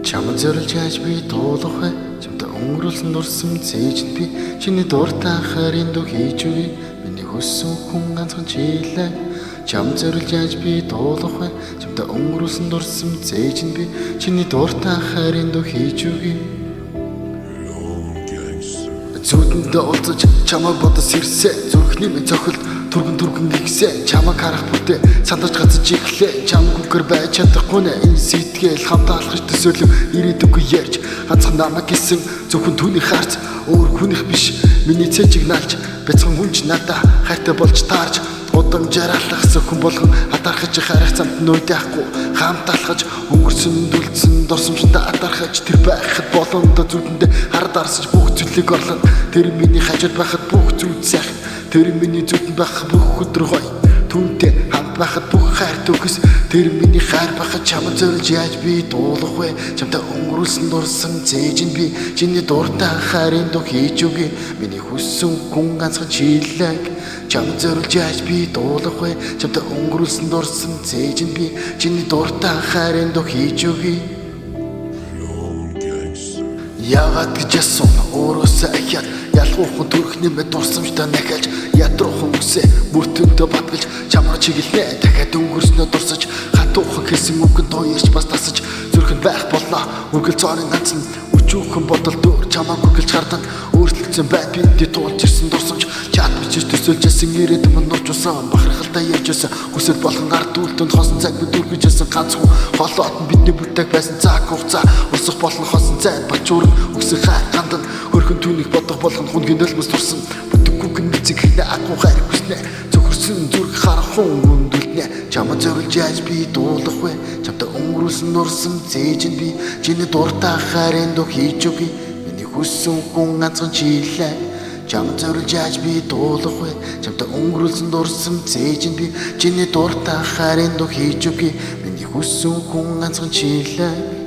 Чамд зорилж яаж би дуулах вэ? Чамд өнгөрүүлсэн дурсам зээж би чиний дуртай харин дуу хийж үгүй. Миний хүссэн хүн ганцхан чилээ. Чамд зорилж яаж би дуулах вэ? Чамд өнгөрүүлсэн дурсам зээж би чиний дуртай харин дуу хийж үгүй. Зүудэндээ уулзаж чамайг бодос ирсэ. Зүрхний минь цохилд түргэн гихсэ. Чамайг харах бүтээ сандаж гацж иглээ. Чамайг үгээр байж чадахгүй нэ. Энэ сэтгэл хамтаа алхаж төсөөлөв ирээдүгөө ярьж. Ганцхан намайг гисэн зөвхөн түүний харц. Өөр хүнийх биш миний цэжиг наалж. Бяцхан хүнч надаа хайртай болж таарж. Удамжаар алхасан хүн болгон атархаж харах замд нүдэхгүй. Хамт алхаж өнгөрсөн дүлцэн дурсамжтай атархаж. Тэр байхад боломдоо зүудэндээ хард арсаж бүх зүйлийг орлоо. Тэр миний хажууд байхад бүх зүйл сайхан. Тэр миний зүудэнд байх бүх өдөр гоё. Түүнтэй хамт байхад бүх хайр төгс. Тэр миний хайр байхад чамд зорилж яаж би дуулах вэ? Чамтай өнгөрүүлсэн дурсам зээж би чиний дуртай хайрын дуу хийж үгүй. Миний хүссэн хүн ганцхан чилэг. Чамд зорилж яаж би дуулах вэ? Чамтай өнгөрүүлсэн дурсам зээж би чиний дуртай хайрын дуу хийж үгүй. Яагаад гэж асуух өөрөөсөө ахиад ялгуухан төрхний мэд дурсамжтай нахиж ядруухан үсээ бүртөндөө батгалж чамаар чиглэнэ дахиад өнгөрснөө дурсаж хатуухан хэлсэн үгэнд тоёрч бас тасаж зүрхэнд байх болно үргэл цааны ганцхан өчүүхэн бодол дөр чамааг үргэлж хардан өөрчлөгдсөн байд бидний туулж ирсэн дурсамж чат бичиж төсөөлжсэн ирээдүйн мань нурж усан бахархалтай ярьж өсөн хүсэл болон ард үйлдэнд хосон цаг бид үргэлжсэн ганц хүн холоод нь бидний бүтээх байсан цаг хугацаа усах болон хосон цайд бачуурн өсөх хайр гандан хөрхөн түүнийг бодох болгон хүн гинэлмэс турсан бүтэггүй гинцэг хэрнээ агуу хайр хүснэ зөвхөрсөн зүрх харахун өндөлнэ чамд зорилж яаж би дуулах вэ чамтай өнгөрүүлсэн дурсам зээж би чиний дуртай хайрын дуу хийж үгүй миний хүссэн хүн ганцхан чилээ чамд зорилж яаж би дуулах вэ чамтай өнгөрүүлсэн дурсам зээж би чиний дуртай хайрын дуу хийж үгүй миний хүссэн хүн ганцхан чилээ